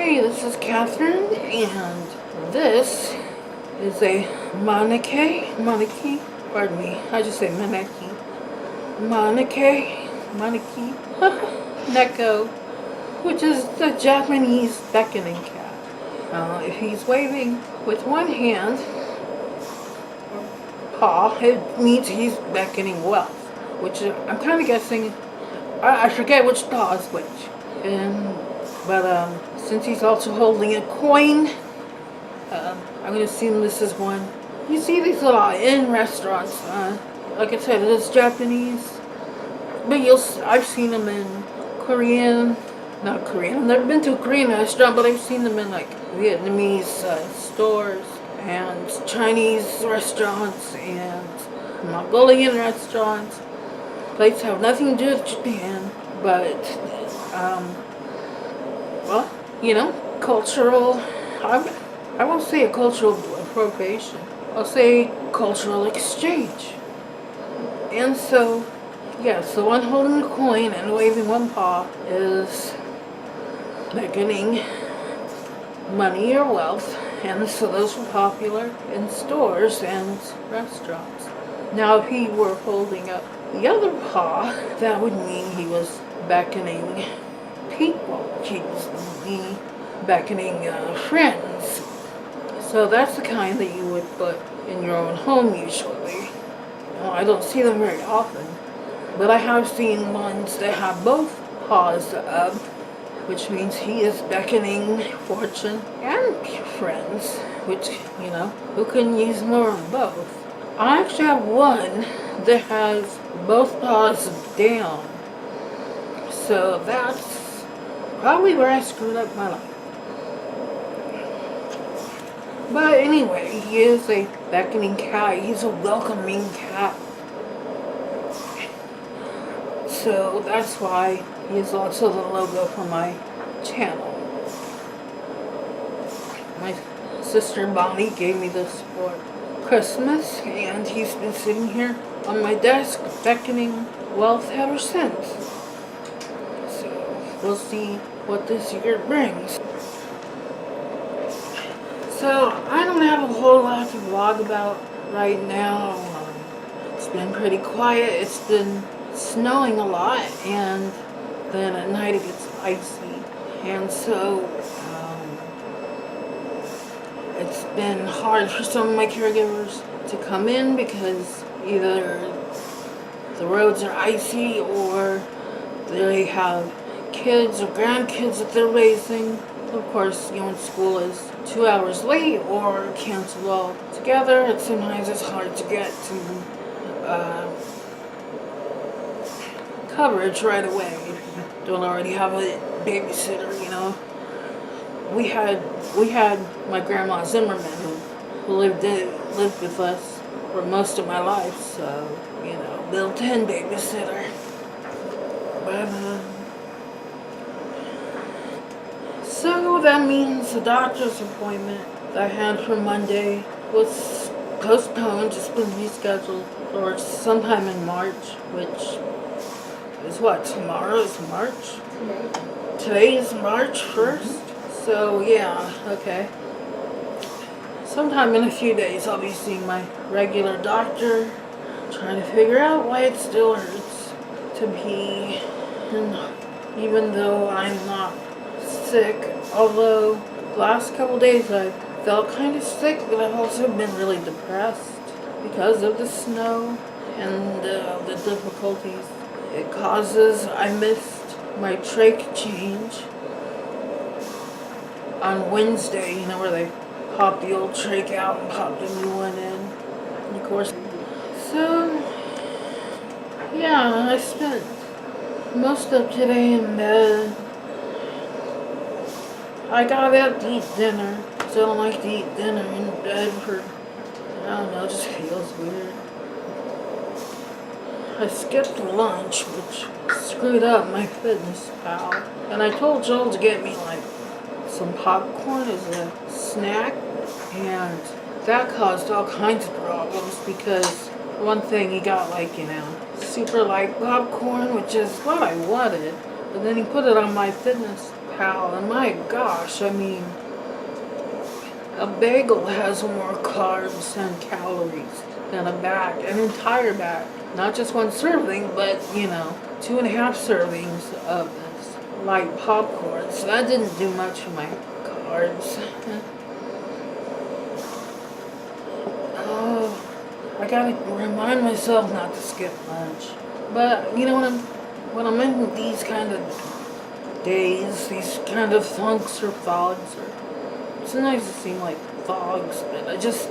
Hey, this is Catherine, and this is a Maneki, pardon me, I just say Maneki, Maneki, neko, which is the Japanese beckoning cat. If he's waving with one hand, or paw, it means he's beckoning wealth, which I'm kind of guessing, I forget which paw is which, but since he's also holding a coin, I'm going to assume this is one. You see these a lot in restaurants. Like I said, it is Japanese, but I've seen them in Korean, not Korean. I've never been to a Korean restaurant, but I've seen them in like Vietnamese stores and Chinese restaurants and Mongolian restaurants. Places have nothing to do with Japan, but well, cultural. I won't say a cultural appropriation. I'll say cultural exchange. And so, yes, the one holding the coin and waving one paw is beckoning money or wealth, and so those were popular in stores and restaurants. Now, if he were holding up the other paw, that would mean he was beckoning people. He was beckoning friends. So that's the kind that you would put in your own home usually. I don't see them very often, but I have seen ones that have both paws up, which means he is beckoning fortune and friends, which, who can use more of both? I actually have one that has both paws down, so that's probably where I screwed up my life. But anyway, he is a beckoning cat. He's a welcoming cat. So that's why he is also the logo for my channel. My sister Bonnie gave me this for Christmas, and he's been sitting here on my desk beckoning wealth ever since. So we'll see what this year brings. So, I don't have a whole lot to vlog about right now. It's been pretty quiet. It's been snowing a lot, and then at night it gets icy. And so, it's been hard for some of my caregivers to come in because either the roads are icy or they have kids or grandkids that they're raising. Of course, when school is 2 hours late or canceled altogether, sometimes it's hard to get to coverage right away if you don't already have a babysitter. We had my grandma Zimmerman who lived with us for most of my life, so built-in babysitter. But so that means the doctor's appointment that I had for Monday was postponed, just been rescheduled for sometime in March, which is what, tomorrow is March? Today is March 1st, so yeah, okay. Sometime in a few days I'll be seeing my regular doctor, trying to figure out why it still hurts to pee, and even though I'm not sick, although the last couple days I felt kind of sick, but I've also been really depressed because of the snow and the difficulties it causes. I missed my trach change on Wednesday, where they pop the old trach out and pop the new one in, and of course. So yeah, I spent most of today in bed. I got out to eat dinner, so I don't like to eat dinner in bed for, I don't know, it just feels weird. I skipped lunch, which screwed up my fitness pal, and I told Joel to get me like some popcorn as a snack, and that caused all kinds of problems because one thing he got super light popcorn, which is what I wanted, but then he put it on my fitness pal, and my gosh, I mean, a bagel has more carbs and calories than a bag, an entire bag. Not just one serving, but, 2.5 servings of this light popcorn. So that didn't do much for my carbs. Oh, I gotta remind myself not to skip lunch. But, when I'm in these kind of days, these kind of funks or fogs, or sometimes it seems like fogs, but I just,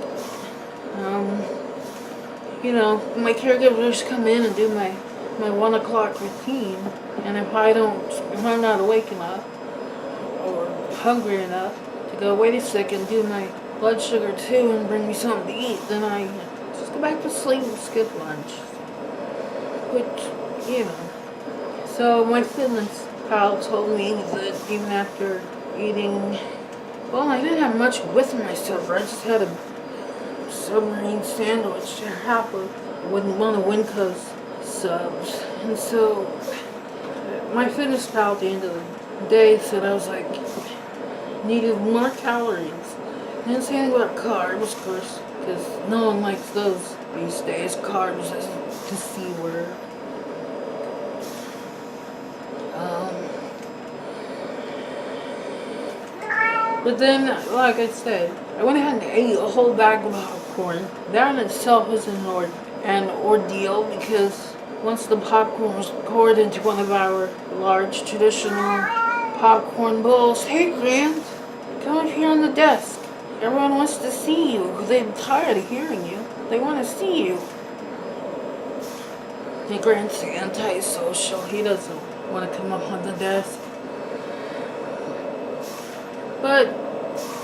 my caregivers come in and do my 1 o'clock routine, and if I'm not awake enough or hungry enough to go, wait a second, do my blood sugar too and bring me something to eat, then I just go back to sleep and skip lunch. Which, So my fitness pal told me that even after eating, well, I didn't have much with myself. I just had a submarine sandwich, half of one of Winco's subs. And so my fitness pal at the end of the day said I was needed more calories. I didn't say anything about carbs, of course, because no one likes those these days. Carbs is the C word. But then, like I said, I went ahead and ate a whole bag of popcorn. That in itself was an ordeal, because once the popcorn was poured into one of our large traditional popcorn bowls, hey Grant, come up here on the desk. Everyone wants to see you. They're tired of hearing you. They want to see you. And Grant's antisocial. He doesn't want to come up on the desk. But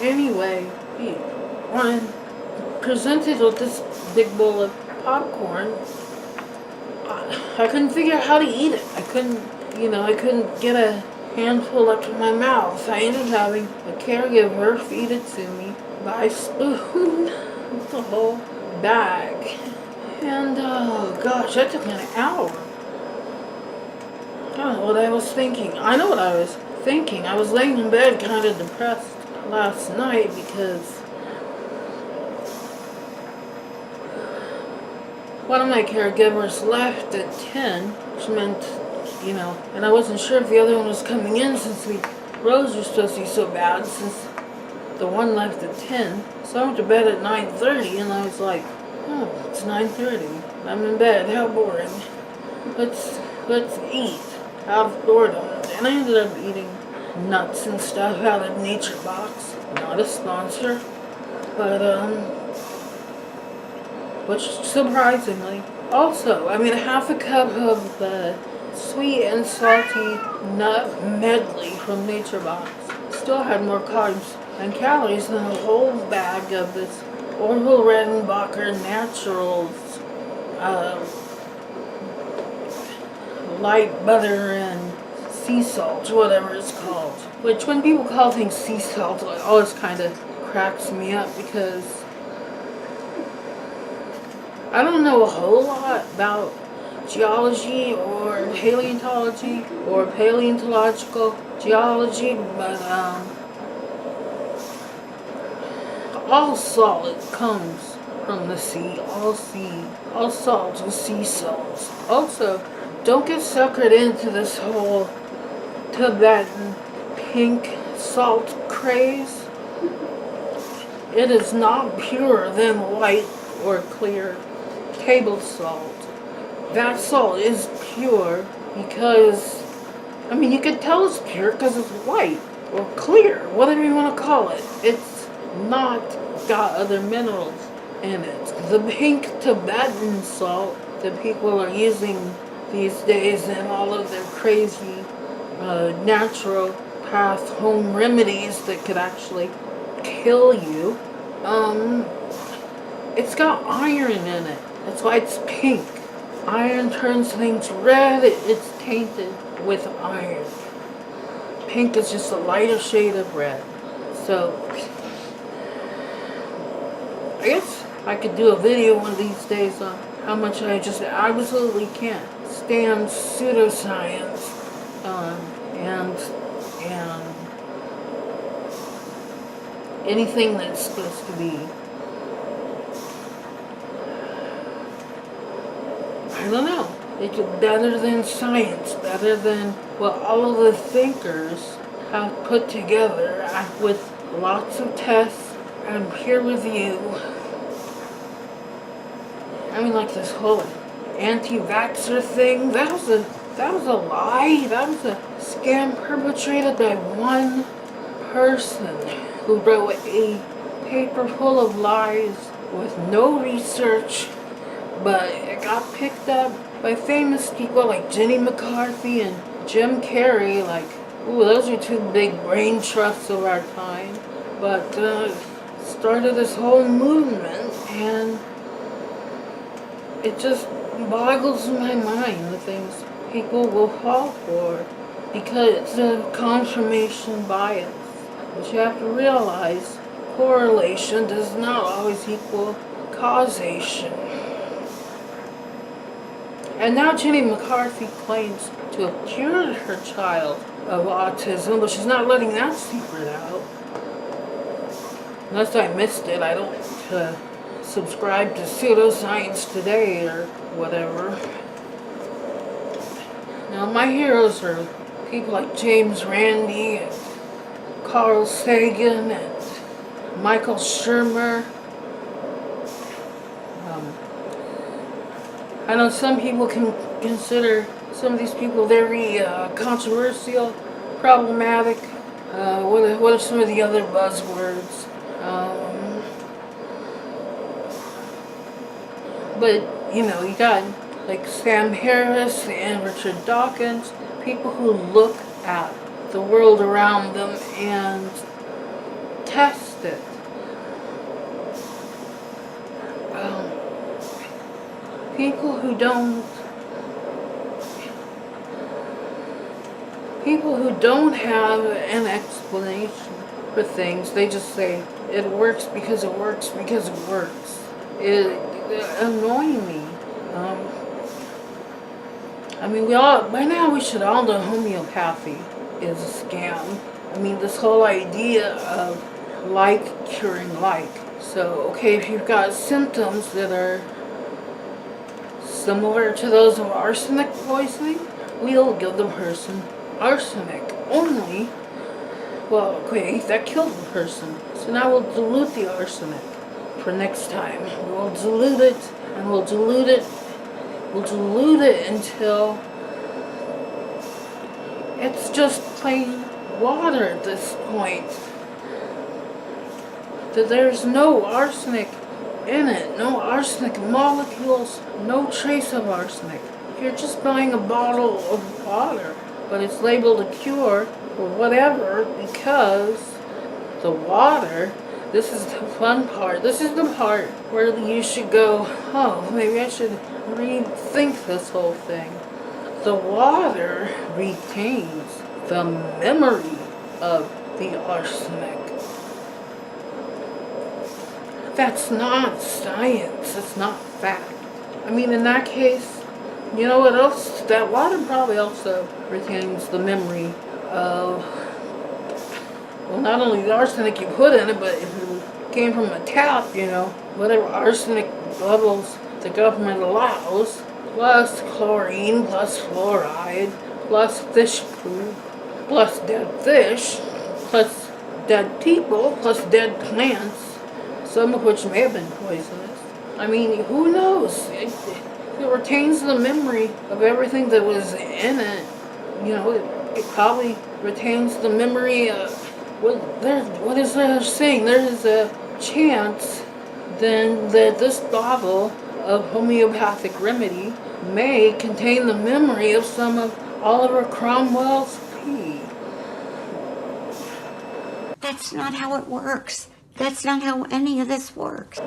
anyway, when presented with this big bowl of popcorn, I couldn't figure out how to eat it. I couldn't get a handful up to my mouth. I ended up having a caregiver feed it to me by spoon, the whole bag. And oh gosh, that took an hour. I don't know what I was thinking. I know what I was thinking. I was laying in bed kind of depressed last night because one of my caregivers left at 10, which meant, and I wasn't sure if the other one was coming in since the roads were supposed to be so bad since the one left at 10. So I went to bed at 9:30 and I was like, oh, it's 9:30. I'm in bed. How boring. Let's eat out of boredom. And I ended up eating nuts and stuff out of Nature Box. Not a sponsor, but which surprisingly, also, half a cup of the sweet and salty nut medley from Nature Box still had more carbs and calories than a whole bag of this Orville Redenbacher Naturals light butter and sea salt, whatever it's called. Which, when people call things sea salt, it always kind of cracks me up because I don't know a whole lot about geology or paleontology or paleontological geology, but all solid comes from the sea. All salt is sea salt. Also, don't get suckered into this whole Tibetan pink salt craze. It is not purer than white or clear table salt. That salt is pure because, you can tell it's pure because it's white or clear, whatever you want to call it. It's not got other minerals in it. The pink Tibetan salt that people are using these days in all of their crazy natural path home remedies that could actually kill you, it's got iron in it. That's why it's pink. Iron turns things red. It's tainted with iron. Pink is just a lighter shade of red. So I guess I could do a video one of these days on how much I just absolutely can't stand pseudoscience and and anything that's supposed to be, I don't know, it's better than science, better than what all of the thinkers have put together with lots of tests and peer review. I mean, like this whole anti-vaxxer thing, that was a lie. That was a scam perpetrated by one person who wrote a paper full of lies with no research, but it got picked up by famous people like Jenny McCarthy and Jim Carrey. Like, ooh, those are two big brain trusts of our time. But started this whole movement, and it just boggles my mind the things people will fall for, because it's a confirmation bias. But you have to realize correlation does not always equal causation. And now Jenny McCarthy claims to have cured her child of autism, but she's not letting that secret out. Unless I missed it, I don't subscribe to pseudoscience today or whatever. Now my heroes are people like James Randi and Carl Sagan and Michael Shermer. I know some people can consider some of these people very controversial, problematic. What are some of the other buzzwords? But, you know, you got like Sam Harris and Richard Dawkins, people who look at the world around them and test it. People who don't have an explanation for things, they just say it works because it works because it works. It annoys me. I mean, by now we should all know homeopathy is a scam. I mean, this whole idea of like curing like. So, okay, if you've got symptoms that are similar to those of arsenic poisoning, we'll give the person arsenic. Only, well, okay, that killed the person. So now we'll dilute the arsenic for next time. We'll dilute it, and we'll dilute it until it's just plain water at this point. That there's no arsenic in it, no arsenic molecules, no trace of arsenic. You're just buying a bottle of water, but it's labeled a cure or whatever because the water, this is the fun part, this is the part where you should go, oh, maybe I should rethink this whole thing. The water retains the memory of the arsenic. That's not science. It's not fact. I mean, in that case, you know what else? That water probably also retains the memory of, well, not only the arsenic you put in it, but if it came from a tap, you know, whatever arsenic levels the government allows, plus chlorine, plus fluoride, plus fish poop, plus dead fish, plus dead people, plus dead plants, some of which may have been poisonous. I mean, who knows? It retains the memory of everything that was in it. You know, it probably retains the memory of, what is there saying? There is a chance then that this bottle of homeopathic remedy may contain the memory of some of Oliver Cromwell's pee. That's not how it works. That's not how any of this works.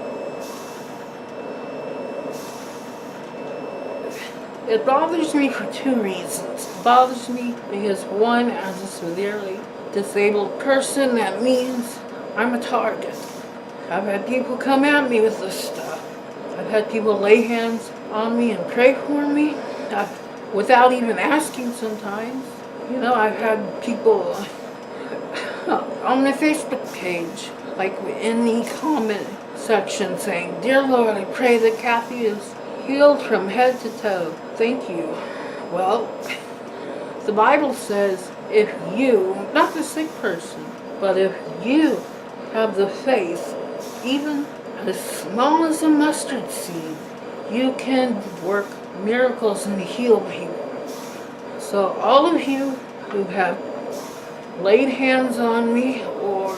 It bothers me for two reasons. It bothers me because, one, as a severely disabled person, that means I'm a target. I've had people come at me with this stuff. I've had people lay hands on me and pray for me without even asking sometimes. You know, I've had people on my Facebook page, like in the comment section saying, "Dear Lord, I pray that Kathy is healed from head to toe. Thank you." Well, the Bible says if you, not the sick person, but if you have the faith, even as small as a mustard seed, you can work miracles and heal people. So all of you who have laid hands on me or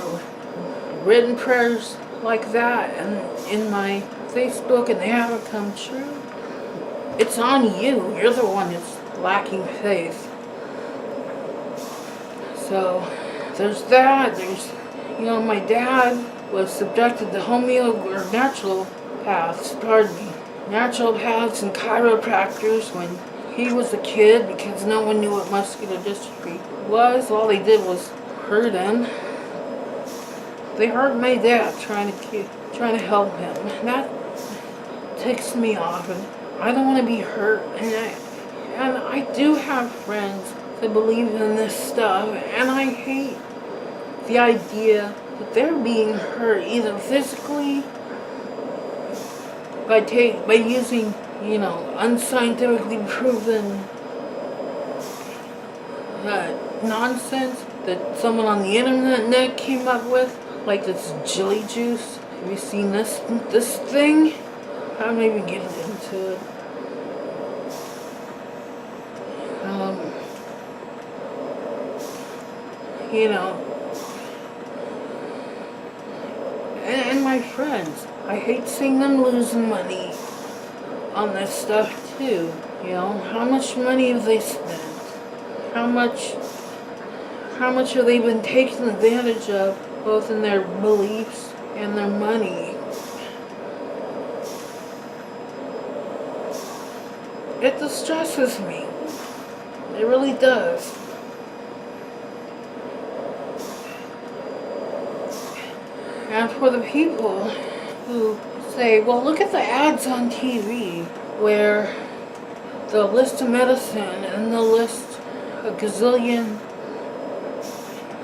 written prayers like that and in my Facebook and they haven't come true, it's on you. You're the one that's lacking faith. So there's that. There's, my dad was subjected to natural paths and chiropractors when he was a kid because no one knew what muscular dystrophy was. All they did was hurt him. They hurt my dad trying to help him. And that ticks me off, and I don't want to be hurt. And I do have friends that believe in this stuff, and I hate the idea that they're being hurt either physically by using, unscientifically proven nonsense that someone on the internet came up with, like this jelly juice. Have you seen this thing? I'm not even getting into it. And my friends, I hate seeing them losing money on this stuff too. How much money have they spent? How much have they been taken advantage of, both in their beliefs and their money? It distresses me. It really does. And for the people who say, well, look at the ads on TV where they'll list a medicine and they'll list a gazillion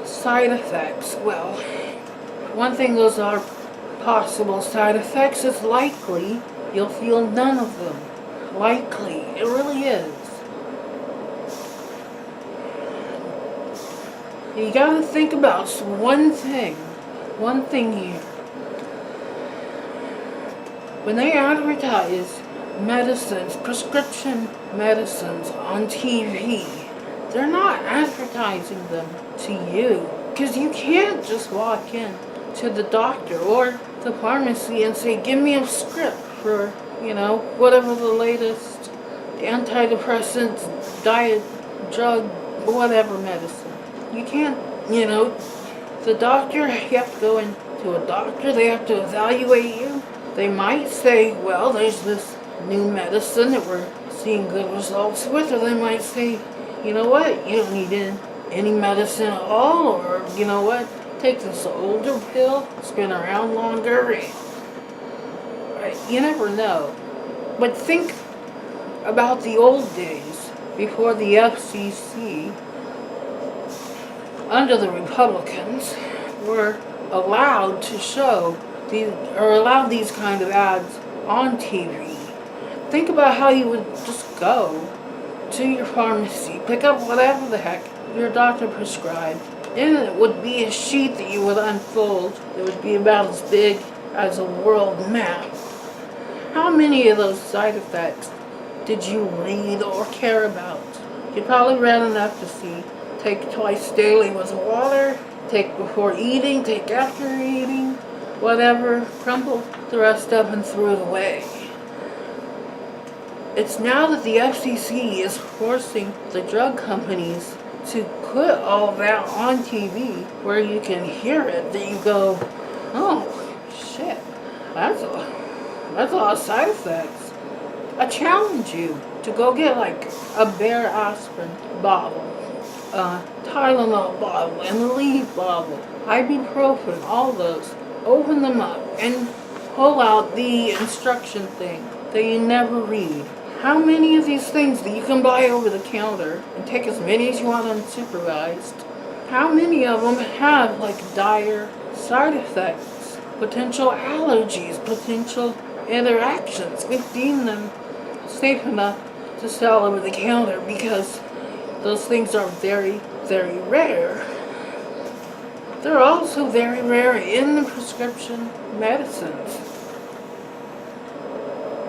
side effects. Well, one thing those are possible side effects is likely you'll feel none of them. Likely. It really is. You gotta think about one thing here. When they advertise medicines, prescription medicines on TV, they're not advertising them to you. Because you can't just walk in to the doctor or the pharmacy and say, give me a script for, whatever the latest antidepressant, diet, drug, whatever medicine. You can't, the doctor, you have to go into a doctor, they have to evaluate you. They might say, well, there's this new medicine that we're seeing good results with, or they might say, you know what, you don't need any medicine at all, or you know what, take this older pill, it's been around longer. You never know. But think about the old days before the FCC, under the Republicans, were allowed to allowed these kind of ads on TV. Think about how you would just go to your pharmacy, pick up whatever the heck your doctor prescribed, and it would be a sheet that you would unfold. It would be about as big as a world map. How many of those side effects did you read or care about? You probably read enough to see, take twice daily with water, take before eating, take after eating, whatever, crumpled the rest up and threw it away. It's now that the FCC is forcing the drug companies to put all that on TV where you can hear it, that you go, oh, shit, that's a lot of side effects. I challenge you to go get like a Bare aspirin bottle, Tylenol bottle, and a leaf bottle, ibuprofen, all those. Open them up and pull out the instruction thing that you never read. How many of these things that you can buy over the counter and take as many as you want unsupervised how many of them have like dire side effects, potential allergies, potential interactions? We deem them safe enough to sell over the counter because those things are very, very rare. They're also very rare in the prescription medicines.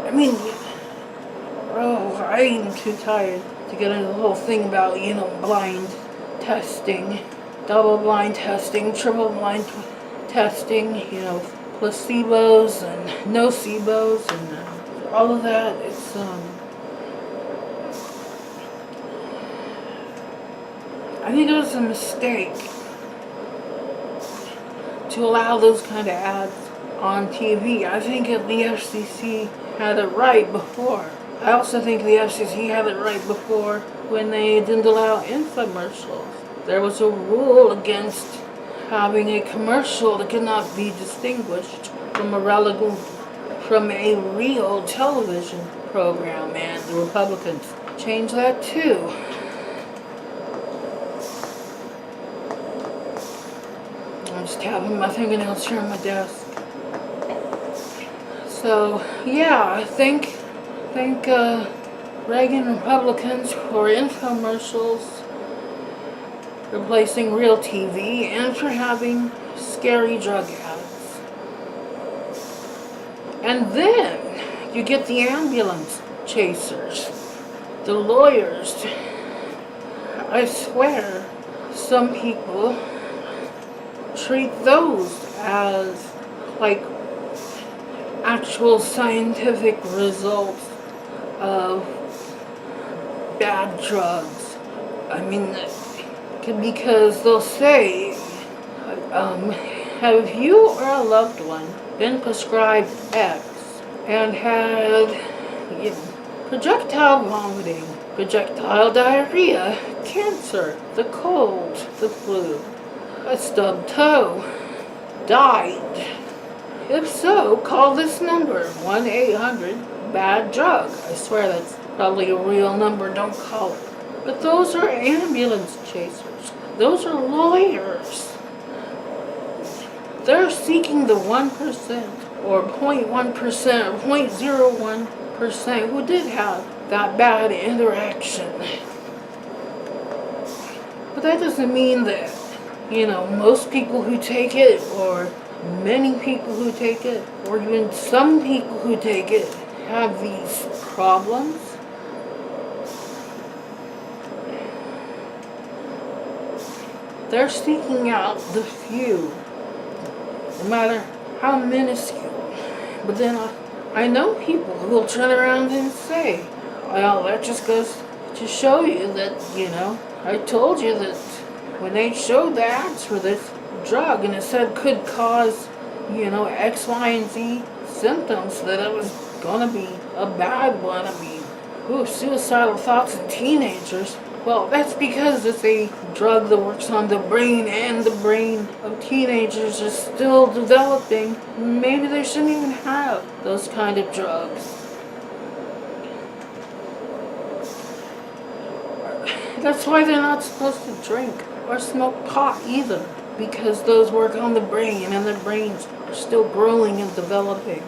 I mean, I am too tired to get into the whole thing about, blind testing, double blind testing, triple blind testing, placebos and nocebos and all of that. It's, I think it was a mistake to allow those kind of ads on TV. I think if the FCC had it right before. I also think the FCC had it right before when they didn't allow infomercials. There was a rule against having a commercial that could not be distinguished from a real television program, and the Republicans changed that too. I'm just tapping my fingernails here on my desk. So, yeah, I think Reagan Republicans for infomercials replacing real TV and for having scary drug ads. And then you get the ambulance chasers, the lawyers. I swear some people treat those as like actual scientific results of bad drugs. I mean, because they'll say, have you or a loved one been prescribed X and had projectile vomiting, projectile diarrhea, cancer, the cold, the flu, a stubbed toe, died? If so, call this number, 1-800-BAD-DRUG. I swear that's probably a real number, don't call it. But those are ambulance chasers. Those are lawyers. They're seeking the 1% or 0.1% or 0.01% who did have that bad interaction. But that doesn't mean that, most people who take it, or many people who take it, or even some people who take it, have these problems. They're seeking out the few, no matter how minuscule. But then I know people who will turn around and say, well, that just goes to show you that, I told you that when they showed the ads for this drug and it said could cause, X, Y, and Z symptoms, that it was gonna be a bad one. I mean, suicidal thoughts in teenagers. Well, that's because it's a drug that works on the brain, and the brain of teenagers is still developing. Maybe they shouldn't even have those kind of drugs. That's why they're not supposed to drink or smoke pot either, because those work on the brain, and their brains are still growing and developing.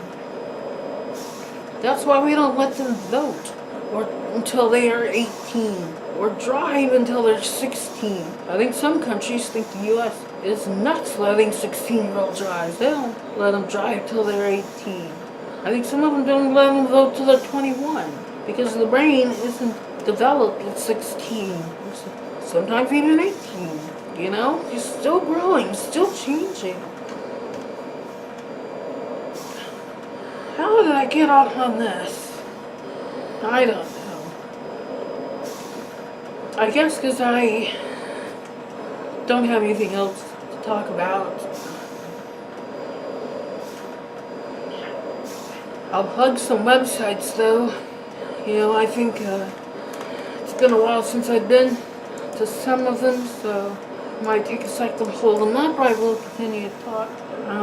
That's why we don't let them vote or until they are 18, or drive until they're 16. I think some countries think the U.S. is nuts letting 16-year-olds drive. They don't let them drive till they're 18. I think some of them don't let them vote till they're 21, because the brain isn't developed at 16. Sometimes even 18. You're still growing, still changing. How did I get off on this? I don't know. I guess because I don't have anything else to talk about. I'll plug some websites though. I think it's been a while since I've been to some of them, so it might take a second to pull them up, or I will continue to talk.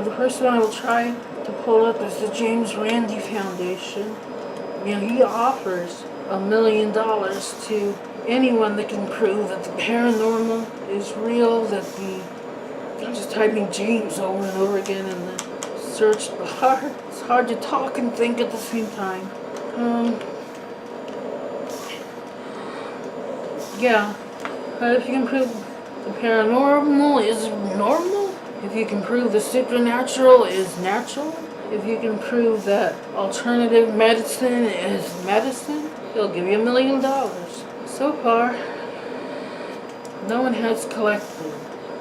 The first one I will try to pull up is the James Randi Foundation. He offers $1 million to anyone that can prove that the paranormal is real, that I'm just typing James over and over again in the search bar. It's hard to talk and think at the same time. Yeah, but if you can prove the paranormal is normal, if you can prove the supernatural is natural, if you can prove that alternative medicine is medicine, he'll give you $1 million. So far, no one has collected.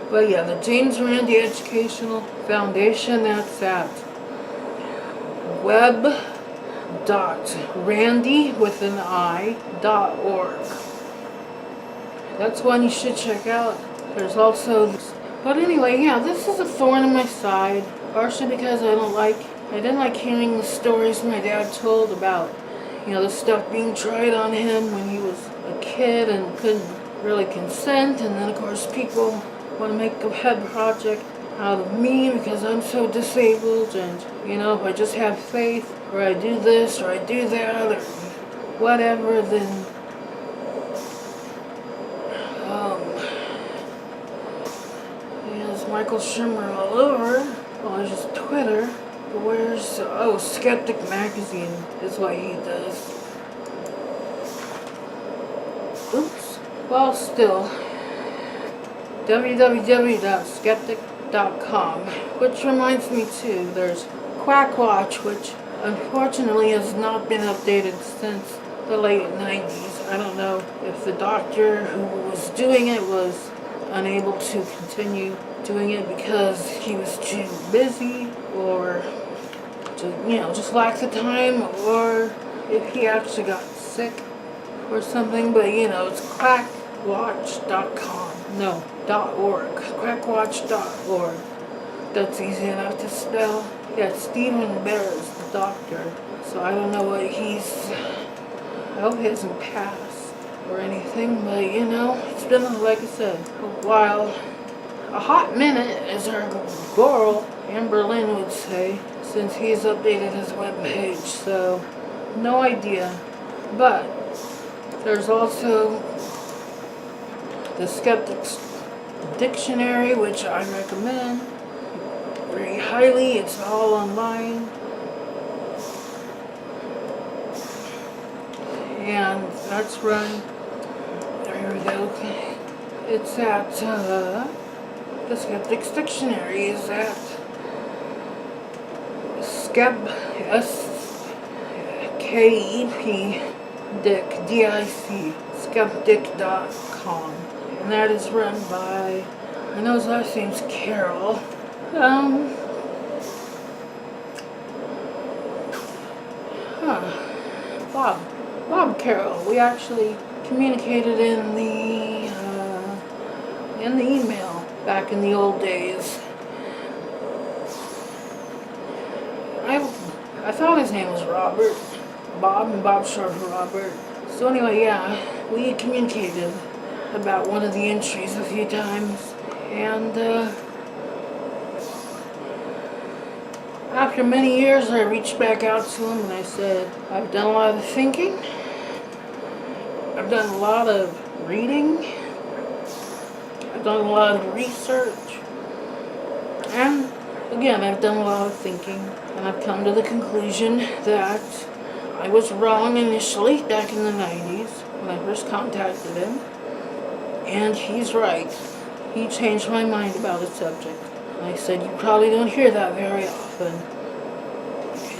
But yeah, the James Randi Educational Foundation, that's at web.randy.org. That's one you should check out. There's also this. But anyway, yeah, this is a thorn in my side. Partially because I didn't like hearing the stories my dad told about, the stuff being tried on him when he was a kid and couldn't really consent. And then of course people want to make a head project out of me because I'm so disabled, and if I just have faith, or I do this or I do that or whatever, then there's Michael Schumer all over. Well, there's just Twitter. But where's Skeptic Magazine is what he does. Oops. Well, still, www.skeptic.com, which reminds me too, there's Quackwatch, which unfortunately has not been updated since the late 90s. I don't know if the doctor who was doing it was unable to continue doing it because he was too busy, or just lacked the time, or if he actually got sick or something. But it's quackwatch.com. No, .org. Quackwatch.org. That's easy enough to spell. Yeah, Stephen Bear is the doctor. So I don't know what I hope he hasn't passed or anything, but it's been, like I said, a while. A hot minute, as our girl AmberLynn would say, since he's updated his webpage, so no idea. But there's also the Skeptic's Dictionary, which I recommend very highly. It's all online. And that's run, there we go. It's at, the Skeptic's Dictionary is at skeptic.com, and that is run by, I know his last name's Carol. Bob Carroll. We actually communicated in the email back in the old days. I thought his name was Robert. Bob, and Bob short for Robert. So anyway, yeah, we communicated about one of the entries a few times, and after many years I reached back out to him and I said, I've done a lot of thinking, I've done a lot of reading, I've done a lot of research, and again, I've done a lot of thinking, and I've come to the conclusion that I was wrong initially back in the 90s when I first contacted him, and he's right. He changed my mind about the subject. And I said, you probably don't hear that very often.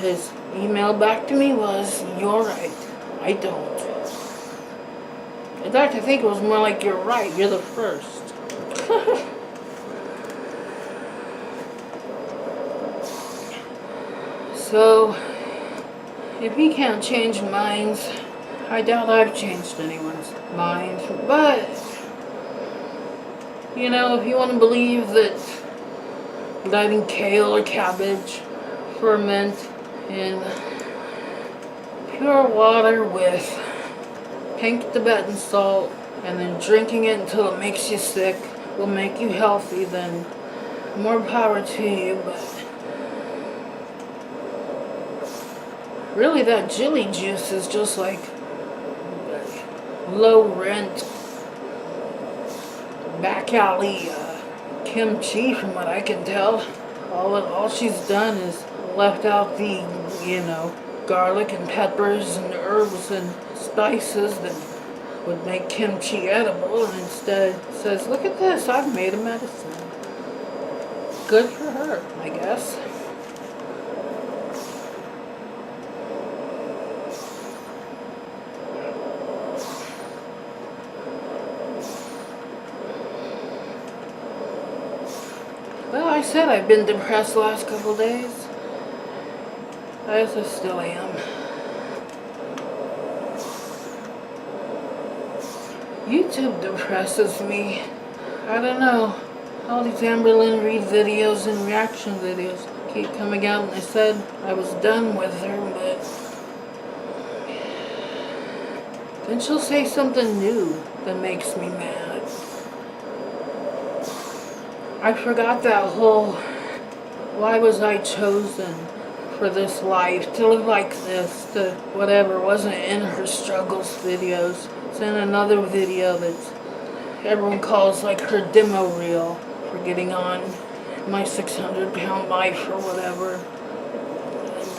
His email back to me was, you're right, I don't. In fact, I think it was more like, you're right, you're the first. So, if he can't change minds, I doubt I've changed anyone's mind. But, if you want to believe that letting kale or cabbage ferment in pure water with pink Tibetan salt and then drinking it until it makes you sick will make you healthy, then more power to you. But really, that chili juice is just like low rent back alley kimchi, from what I can tell. All she's done is left out the, garlic and peppers and herbs and spices that would make kimchi edible, and instead says, look at this, I've made a medicine. Good for her, I guess. Well, I said I've been depressed the last couple days. I still am. YouTube depresses me. I don't know. All these AmberLynn Reid videos and reaction videos keep coming out, and I said I was done with her, but then she'll say something new that makes me mad. I forgot that whole, why was I chosen for this life, to live like this, to whatever, wasn't in her struggles videos. It's in another video that everyone calls like her demo reel for getting on my 600-pound life or whatever.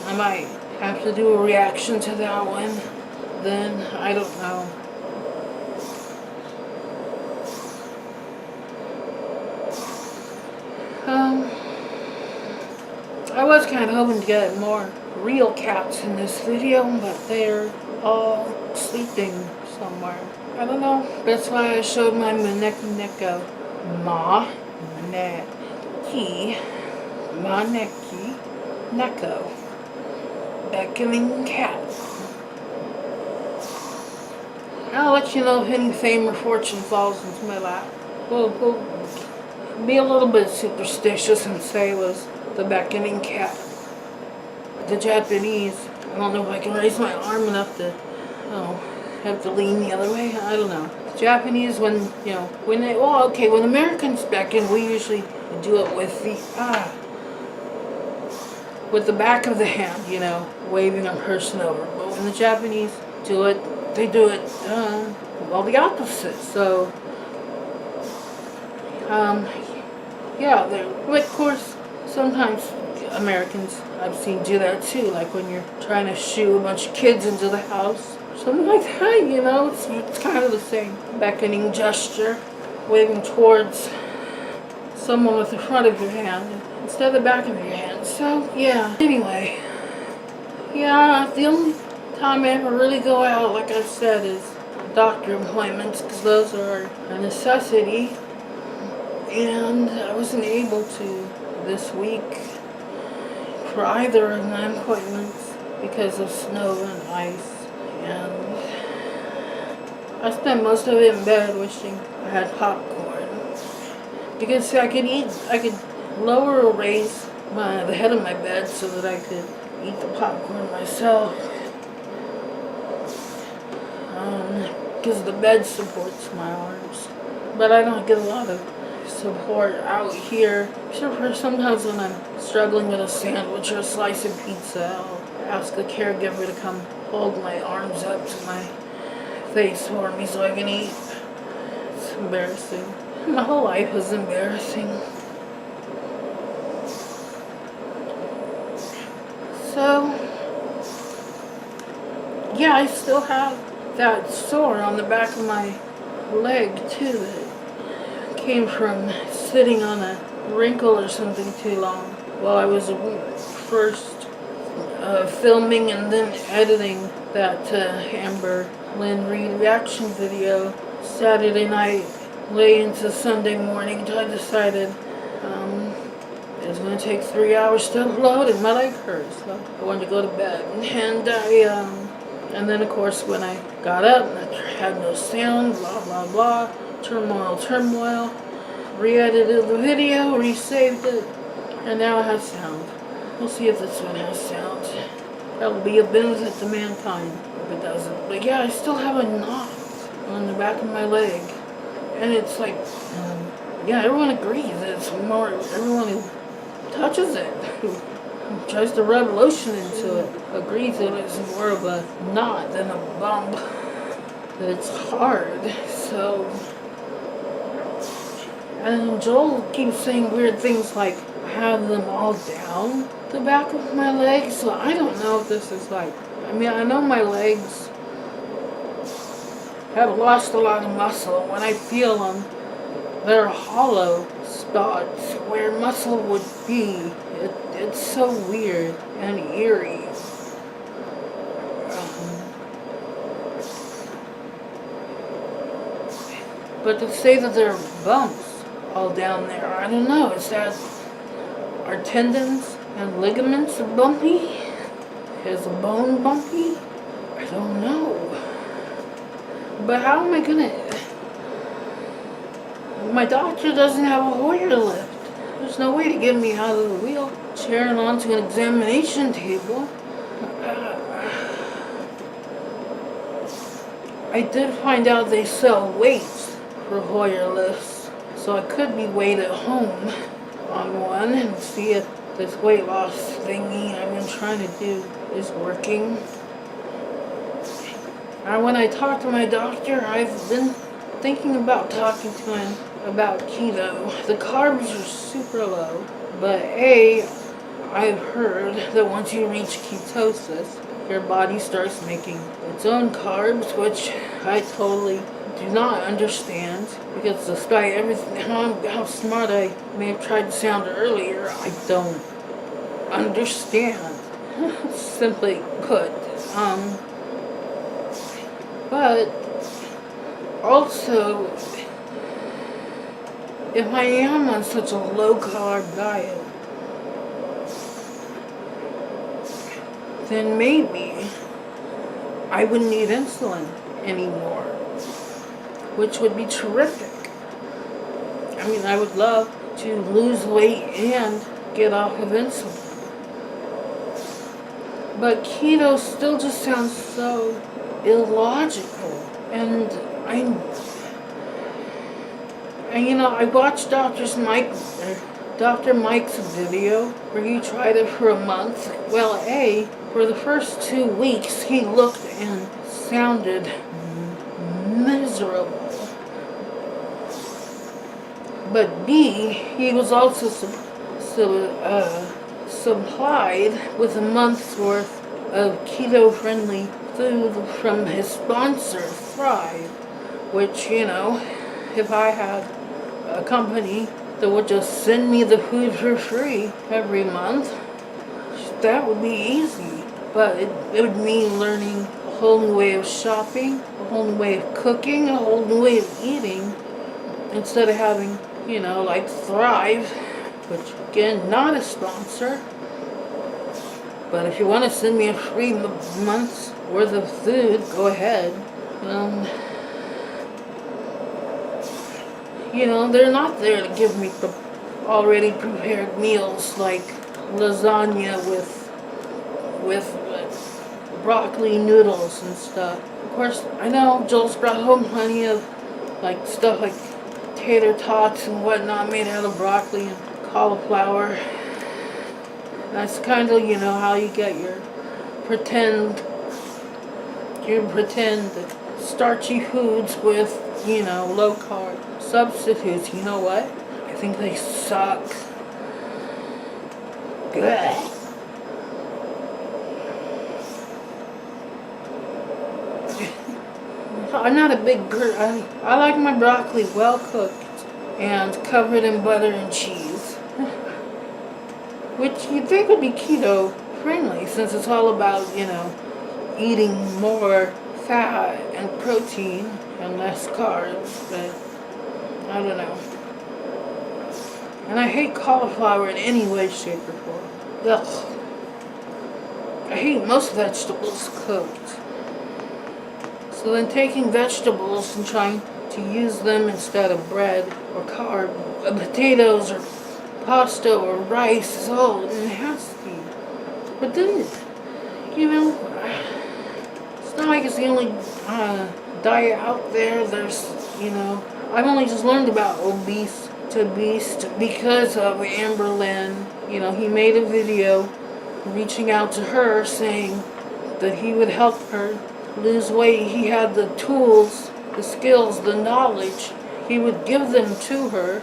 I might have to do a reaction to that one then, I don't know. I was kind of hoping to get more real cats in this video, but they're all sleeping somewhere. I don't know. That's why I showed my Maneki neko. Maneki neko. Beckoning cat. I'll let you know if any fame or fortune falls into my lap. We'll be a little bit superstitious and say it was the beckoning cat. The Japanese, I don't know if I can raise my arm enough to, have to lean the other way. I don't know. The Japanese, when when Americans beckon, we usually do it with the back of the hand, waving a person over. But when the Japanese do it, they do it, the opposite. So, of course, sometimes Americans I've seen do that too, like when you're trying to shoo a bunch of kids into the house. Something like that, it's kind of the same beckoning gesture, waving towards someone with the front of your hand instead of the back of your hand. So, yeah. Anyway, the only time I ever really go out, like I said, is doctor appointments, because those are a necessity. And I wasn't able to this week for either of my appointments because of snow and ice. And I spent most of it in bed wishing I had popcorn. Because I could lower or raise the head of my bed so that I could eat the popcorn myself. Because the bed supports my arms. But I don't get a lot of support out here. Except for sometimes when I'm struggling with a sandwich or a slice of pizza, I'll ask a caregiver to come hold my arms up to my face for me so I can eat. It's embarrassing. My whole life is embarrassing. So, I still have that sore on the back of my leg too that came from sitting on a wrinkle or something too long while I was first filming and then editing that AmberLynn Reid reaction video Saturday night late into Sunday morning until I decided it was going to take 3 hours to upload and my leg hurt, so I wanted to go to bed. And then of course when I got up, I had no sound, blah blah blah, turmoil, re-edited the video, resaved it, and now it has sound. We'll see if this one has sound. That'll be a benefit to mankind if it doesn't. But I still have a knot on the back of my leg. And it's like, everyone agrees that it's more, everyone who touches it, who tries to rub lotion into it, agrees that it's more of a knot than a bump. it's hard. So, and Joel keeps saying weird things like I have them all down the back of my legs. So I don't know if this is like, I mean, I know my legs have lost a lot of muscle. When I feel them, they're hollow spots where muscle would be. It's so weird and eerie. But to say that there are bumps all down there, I don't know. Is that our tendons and ligaments are bumpy? Is the bone bumpy? I don't know. But how am I gonna... My doctor doesn't have a Hoyer lift. There's no way to get me out of the wheelchair and onto an examination table. I did find out they sell weights for Hoyer lifts, so I could be weighed at home on one and see if this weight loss thingy I've been trying to do is working. And when I talk to my doctor, I've been thinking about talking to him about keto. The carbs are super low, but I've heard that once you reach ketosis, your body starts making its own carbs, which I totally do not understand, because despite everything, how smart I may have tried to sound earlier, I don't understand, simply put. But also, if I am on such a low-carb diet, then maybe I wouldn't need insulin anymore, which would be terrific. I mean, I would love to lose weight and get off of insulin. But keto still just sounds so illogical. And I watched Dr. Mike's video where he tried it for a month. Well, for the first 2 weeks, he looked and sounded miserable. But B, he was also supplied with a month's worth of keto-friendly food from his sponsor, Thrive, which, if I had a company that would just send me the food for free every month, that would be easy. But it would mean learning a whole new way of shopping, a whole new way of cooking, a whole new way of eating, instead of having, like Thrive, which again, not a sponsor. But if you want to send me a free month's worth of food, go ahead. They're not there to give me already prepared meals like lasagna with broccoli noodles and stuff. Of course, I know Joel's brought home plenty of stuff like tater tots and whatnot made out of broccoli and cauliflower. That's kind of, how you get your pretend starchy foods with, low carb substitutes. You know what? I think they suck. Good. I'm not a big girl. I like my broccoli well cooked and covered in butter and cheese. Which you'd think would be keto friendly, since it's all about, eating more fat and protein and less carbs, but I don't know. And I hate cauliflower in any way, shape, or form. Ugh. I hate most vegetables cooked. So then taking vegetables and trying to use them instead of bread or potatoes or pasta or rice is all nasty. But then, it's not like it's the only diet out there. There's, I've only just learned about obese to beast because of AmberLynn. He made a video reaching out to her saying that he would help her lose weight, he had the tools, the skills, the knowledge. He would give them to her.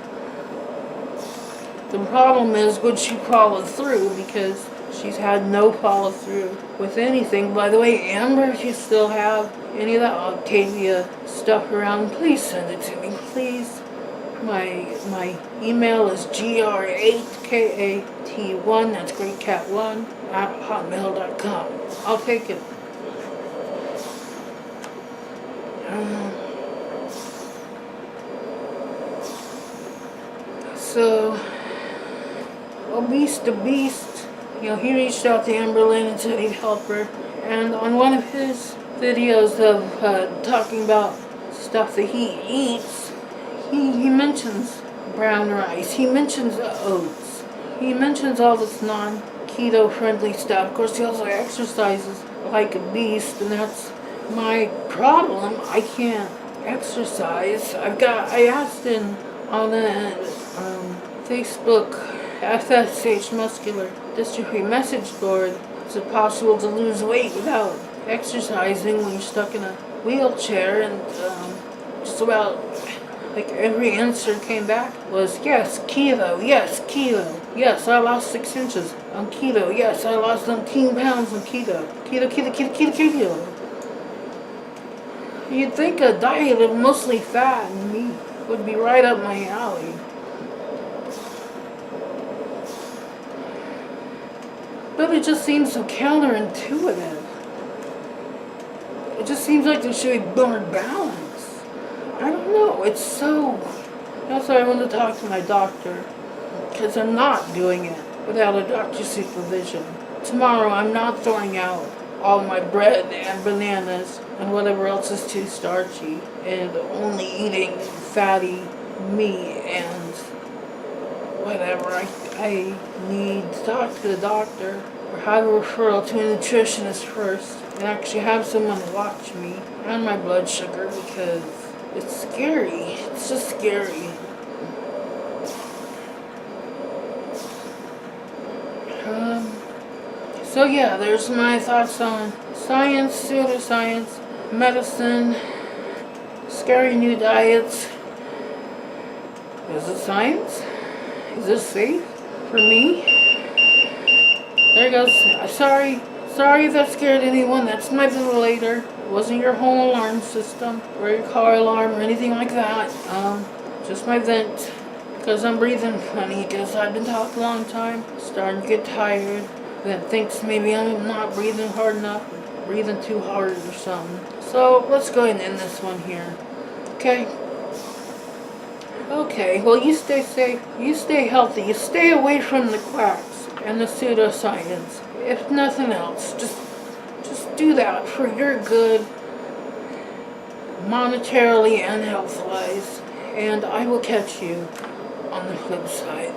The problem is, would she follow through? Because she's had no follow through with anything. By the way, Amber, if you still have any of that Octavia stuff around, please send it to me, please. My email is gr8kat1, that's greatcat1 @hotmail.com. I'll take it. So, Obese the Beast, he reached out to AmberLynn and said he'd help her. And on one of his videos of talking about stuff that he eats, he mentions brown rice, he mentions oats, he mentions all this non-keto friendly stuff. Of course, he also exercises like a beast, and that's my problem. I can't exercise. I asked on the Facebook FSH muscular dystrophy message board, is it possible to lose weight without exercising when you're stuck in a wheelchair? And just about like every answer came back was yes, keto, yes, keto, yes, I lost 6 inches on keto, yes, I lost 19 pounds on keto, keto. You'd think a diet of mostly fat and meat would be right up my alley. But it just seems so counterintuitive. It just seems like there should be more balance. I don't know, it's so... That's why I want to talk to my doctor. Because I'm not doing it without a doctor's supervision. Tomorrow I'm not throwing out all my bread and bananas and whatever else is too starchy, and only eating fatty meat and whatever. I need to talk to the doctor or have a referral to a nutritionist first and actually have someone watch me and my blood sugar, because it's scary. It's just scary. So yeah, there's my thoughts on science, pseudoscience, medicine, scary new diets. Is it science? Is this safe for me? There goes. Sorry if that scared anyone. That's my ventilator. It wasn't your home alarm system or your car alarm or anything like that. Just my vent. Because I'm breathing funny, because I've been talking a long time. Starting to get tired. That thinks maybe I'm not breathing hard enough, or breathing too hard or something. So let's go ahead and end this one here. Okay? Okay, well, you stay safe, you stay healthy, you stay away from the quacks and the pseudoscience. If nothing else, just do that for your good, monetarily and health-wise. And I will catch you on the flip side.